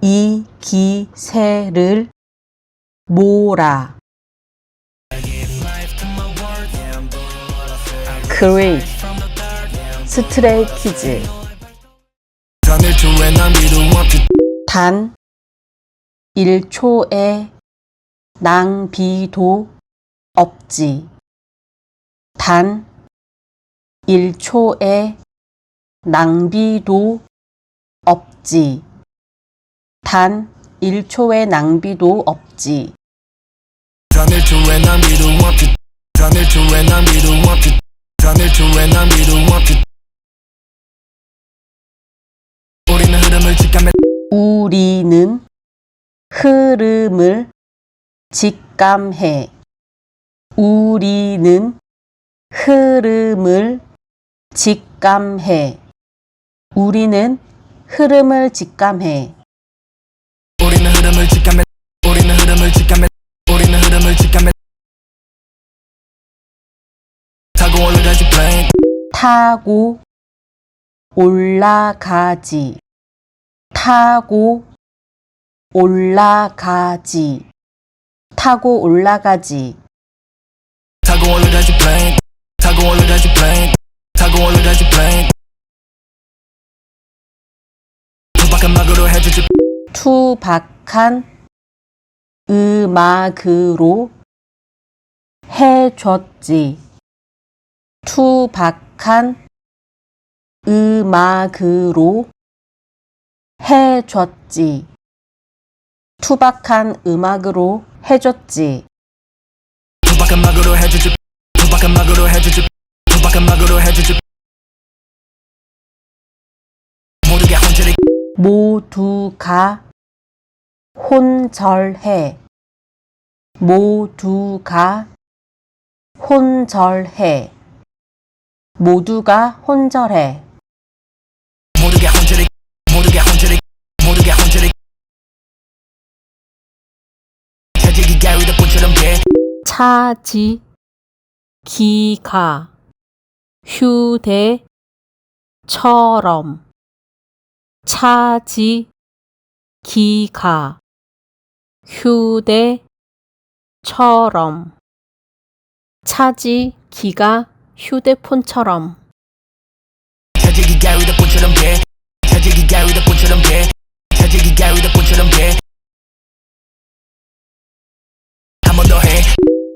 이 기세를 몰아. Great. 스트레이키즈. 단 1초의 낭비도 없지. 단 1초의 낭비도 없지. 단 1초의 낭비도 없지. 우리는 흐름을 직감해. 우리는 흐름을 직감해. 우리는 흐름을 직감해. 타고 올라가지. 타고 올라가지. 타고 올라가지. 투박한 음악으로 해줬지. 투박한 음악으로 해줬지. 투박한 음악으로 해줬지. 모두가 혼절해. 모두가 혼절해. 모두가 혼절해. 차지기가 휴대처럼. 차지기가 휴대처럼. 차지기가 휴대폰처럼.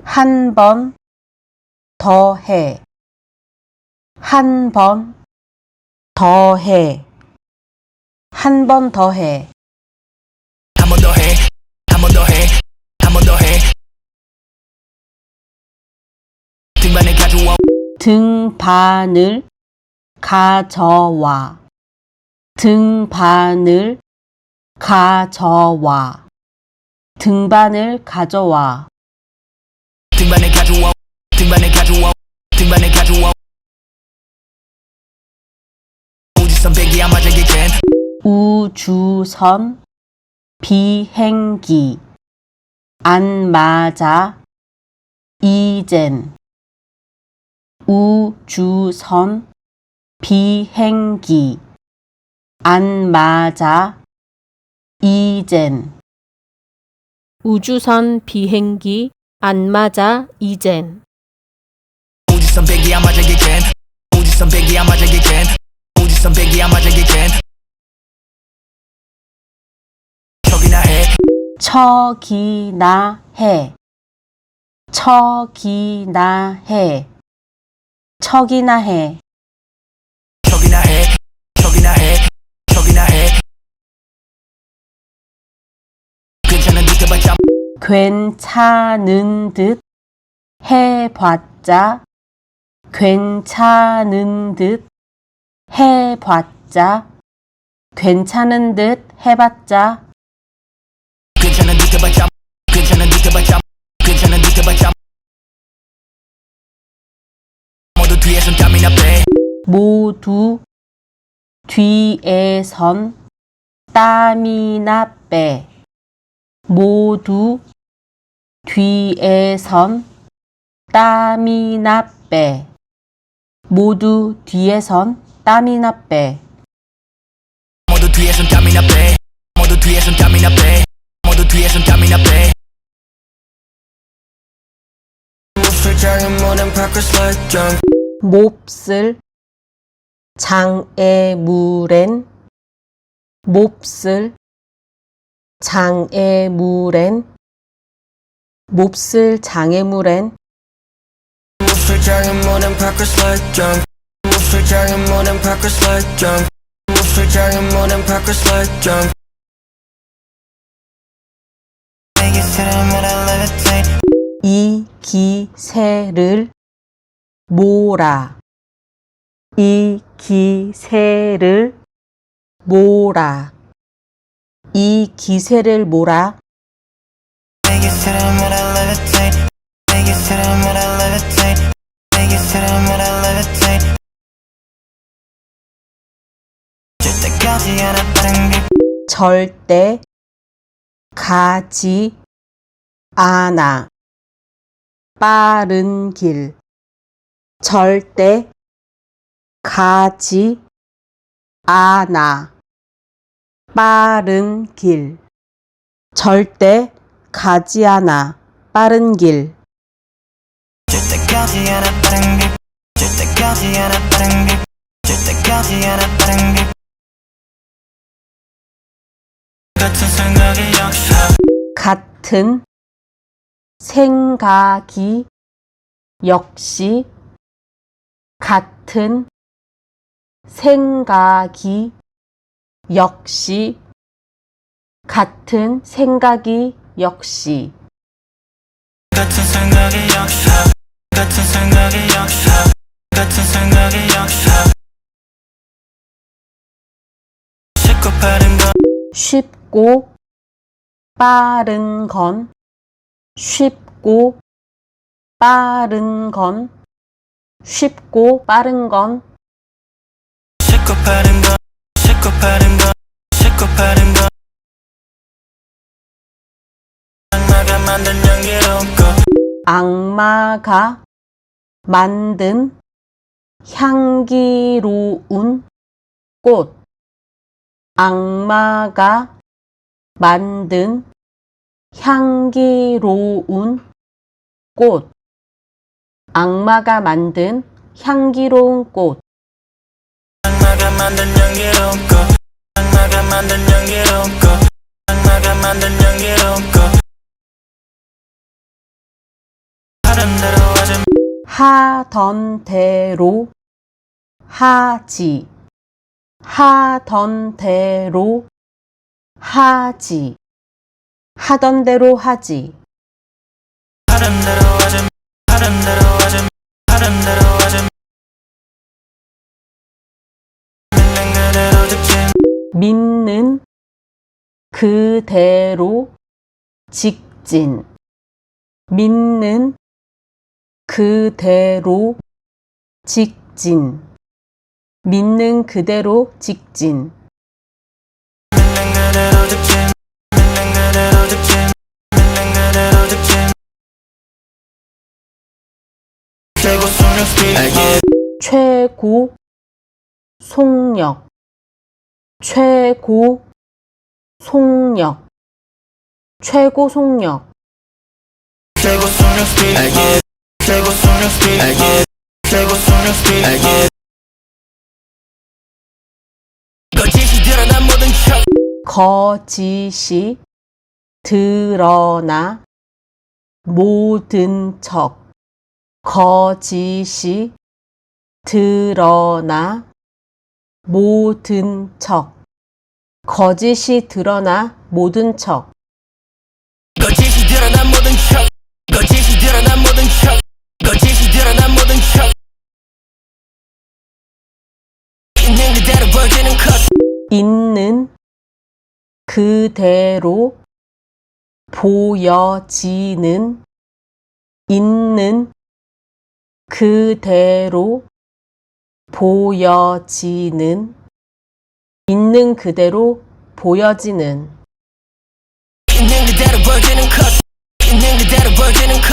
한 번 더 해. 한 번 더 해. 한 번 더 해. 등반을 가져와. 등반을 가져와. 등반을 가져와. 우주선 비행기 안 맞아 이젠. 우주선 비행기 안 맞아 이젠. 우주선 비행기 안 맞아 이젠. 척이나 해. 척이나 해. 척이나 해. 괜찮은 듯 해봤자. 괜찮은 듯 해봤자. 괜찮은 듯 해봤자. 모두 뒤에선 땀이나 빼. 모두 뒤에선 땀이나 빼. 모두 뒤에선 땀이나 빼. 모두 뒤에 손땀이나 빼 모두 뒤에 손땀이나 빼 모두 뒤에 손땀이나 빼 장애 모든 밖을 slide jump 몹쓸 장애물엔 몹쓸 장애물엔 몹쓸 장애물엔 장애 모든 밖을 slide jump 장애 모든 밖을 slide jump 장애 모든 밖을 slide jump 이 기세를 몰아 이 기세를 몰아 이 기세를 몰아 절대 가지 않아 빠른 길 절대 가지 않아 빠른 길 절대 가지 않아 빠른 길 같은 생각이 역시 같은 생각이 역시 같은 생각이 역시 같은 생각이 역시 같은 생각이 역시 같은 생각이 역시 쉽고 빠른 건 쉽고 빠른 건 쉽고 빠른 건 쉽고 빠른 건 쉽고 빠른 건 쉽고 빠른 건 쉽고 빠른 건 악마가 만든 향기로운 꽃 악마가 만든 향기로운 꽃 악마가 만든 향기로운 꽃 악마가 만든 향기로운 꽃 악마가 만든 향기로운 꽃 악마가 만든 향기로운 꽃 악마가 만든 향기로운 꽃 하던 대로 하지 하던 대로 하지 하던 대로 하지 하던 대로 하지 하던 대로 하지 하던 대로 하지 믿는 그대로 직진 믿는 그대로 직진 믿는 그대로 직진 믿는 그대로 직진 믿는 그대로 직진 믿는 그대로 직진 최고 속력 스피드 최고 속력 최고 속력 최고 속력 최고 속력 스피드 최고 속력 스피드 최고 속력 스피드 거짓이 드러난 모든 척 거짓이 드러나 모든 척 거짓이 드러나 모든 척 거짓이 드러나 모든 척 거짓이 드러난 모든 척 거짓이 드러난 모든 척 거짓이 드러난 모든 척 있는 그대로 보여지는 것 있는 그대로 보여지는 있는 그대로 보여지는 있는 그대로 보여지는 있는 그대로 보여지는 것 있는 그대로 보여지는 것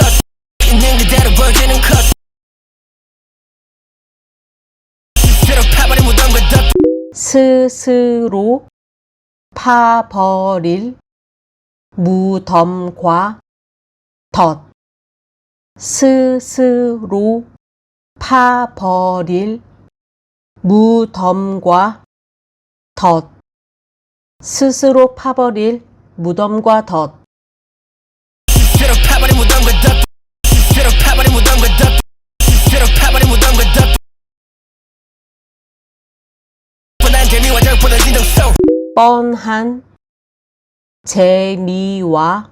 있는 그대로 보여지는 것 스스로 파버린 무덤과 덧 스스로 파버릴 무덤과 덫 스스로 파버릴 무덤과 덫 스스로 파버릴 무덤과 덫 스스로 파버린 무덤과 덫 스스로 파버린 무덤과 덫 스스로 파버린 무덤과 덫 뻔한 재미와 저보다 진정성 뻔한 재미와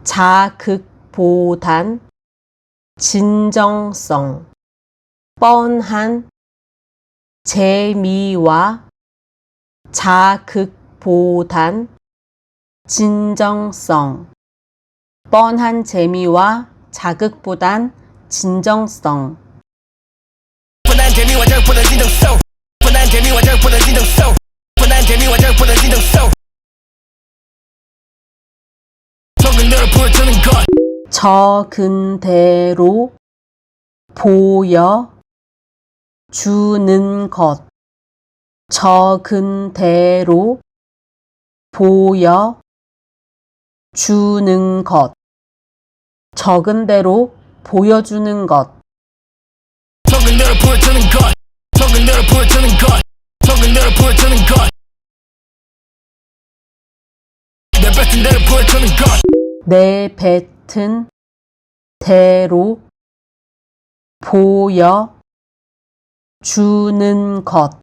자극보단 진정성 뻔한 재미와 자극보단 진정성 뻔한 재미와 자극보단 진정성 뻔한 재미와 저보다 진정성 뻔한 재미와 저보다 진정성 뻔한 재미와 저보다 진정성 적은 대로 보여주는 것 적은 대로 보여주는 것 적은 대로 보여주는 것 적은 대로 보여주는 것 적은 대로 보여주는 것 적은 대로 보여주는 것 적은 대로 보여주는 것 내뱉은 대로 보여주는 것 내뱉은 대로 보여주는 것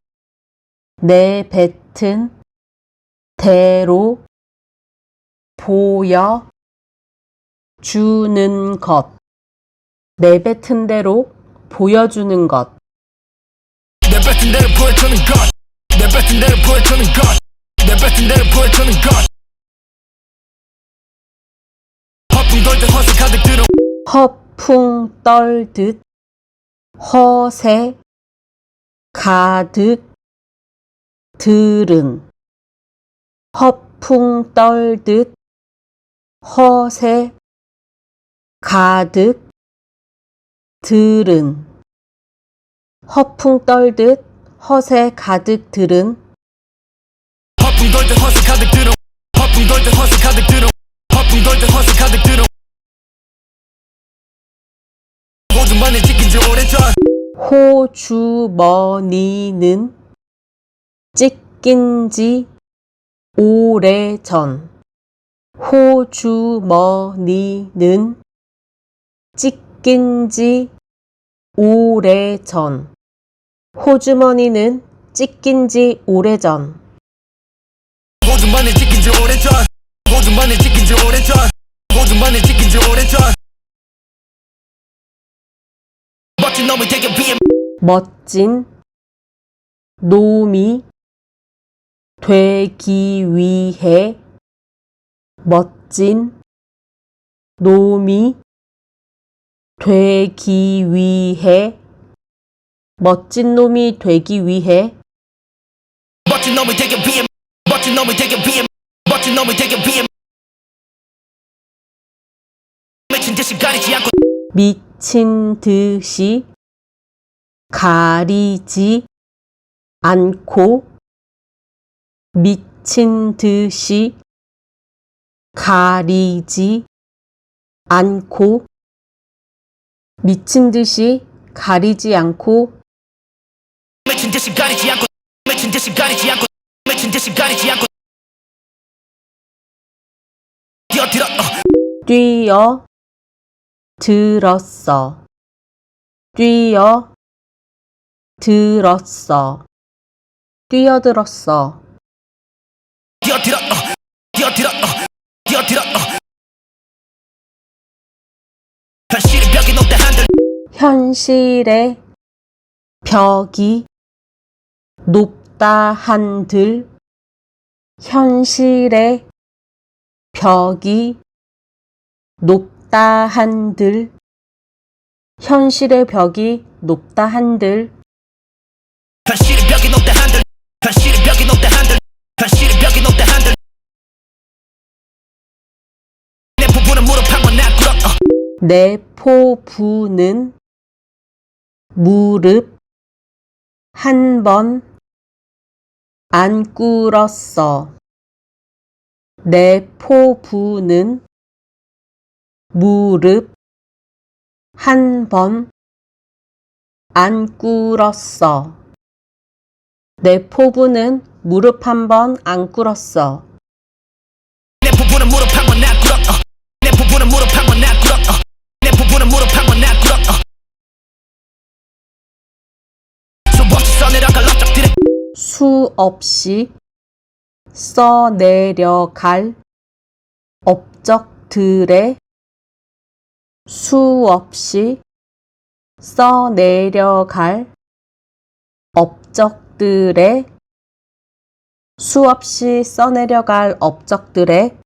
내뱉은 대로 보여주는 것 내뱉은 대로 보여주는 것 내뱉은 대로 보여주는 것 내뱉은 대로 보여주는 것 내뱉은 대로 보여주는 것 허풍 돌듯 허세 가득 들어 허풍 떨듯 허세 가득 들은 허풍 떨듯 허세 가득 들은 허풍 떨듯 허세 가득 들은 허풍 돌듯 허세 가득 들어 허풍 돌듯 허세 가득 들어 허풍 돌듯 허세 가득 들어 호주머니 찍힌 지 오래전 호주머니는 찢긴 지 오래전 호주머니는 찢긴 지 오래전 호주머니는 찢긴 지 오래전 호주머니 찍힌 지 오래전 호주머니 찍힌 지 오래전 호주머니 찍힌 지 오래전 멋진 놈이 되기 위해 멋진 놈이 되기 위해 멋진 놈이 되기 위해 멋진 놈이 되기 위해 멋진 놈이 되기 위해 멋진 놈이 되기 위해 멋진 놈이 되기 위해 미친 듯이 가리지 않고 미친 듯이 가리지 않고 미친 듯이 가리지 않고 미친 듯이 가리지 않고 미친 듯이 가리지 않고 미친 듯이 가리지 않고 미친 듯이 가리지 않고 뛰어들어 뛰어 들었어 뛰어 들었어 뛰어들었어 뛰어들어 뛰어들어 뛰어들어 현실의 벽이 높다 한들 현실의 벽이 높다 한들 현실의 벽이 높다 한들 현실의 벽이 높다 한들 현실의 벽이 높다 한들 현실의 벽이 높다 한들 현실의 벽이 높다 한들 내 부부는 무릎 한번 안 꿇어 내 포부는 무릎 한 번 안 꿇었어. 내 포부는 무릎 한 번 안 꿇었어. 내 포부는 무릎 한 번 안 꿇었어. 내 부부는 무릎 한 번 안 꿇어. 내 부부는 무릎 한 번 안 꿇어. 내 부부는 무릎 한 번 안 꿇어. 수없이 써내려갈 업적들의 수없이 써내려갈 업적들에 수없이 써내려갈 업적들에 수없이 써내려갈 업적들에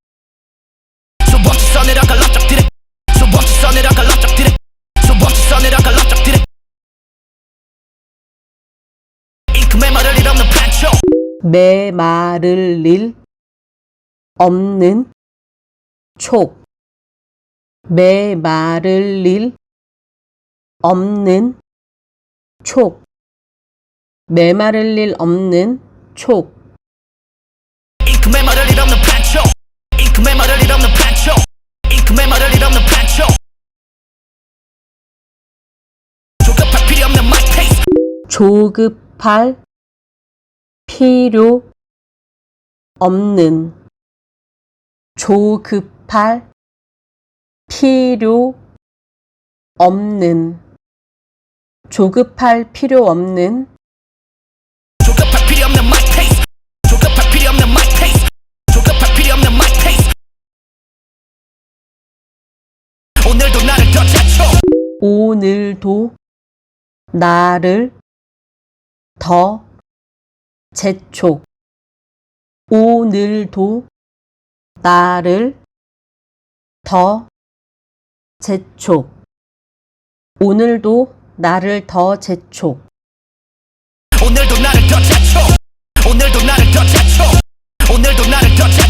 수없이 써내려갈 업적들의 수없이 써내려갈 업적들의 수없이 써내려갈 업적들의 잉크 메마를 일 없는 판초 메마를 일 없는 촉 메마를 일 없는 촉 메마를 일 없는 촉 잉크 메마를 일 없는 판초 잉크 메마를 일 없는 판초 잉크 메마를 일 없는 판초 조급할 필요 없는 마이 페이스 조급할 필요 없는 조급할 필요 없는 조급할 필요 없는 조급할 필요 없는 마이 페이스 조급할 필요 없는 마이 페이스 조급할 필요 없는 마이 페이스 오늘도 나를 더 제쳐 오늘도 나를 더 재촉 오늘도 나를 더 재촉 오늘도 나를 더 재촉 오늘도 나를 더 제쳐 오늘도 나를 더 제쳐 오늘도 나를 더 제쳐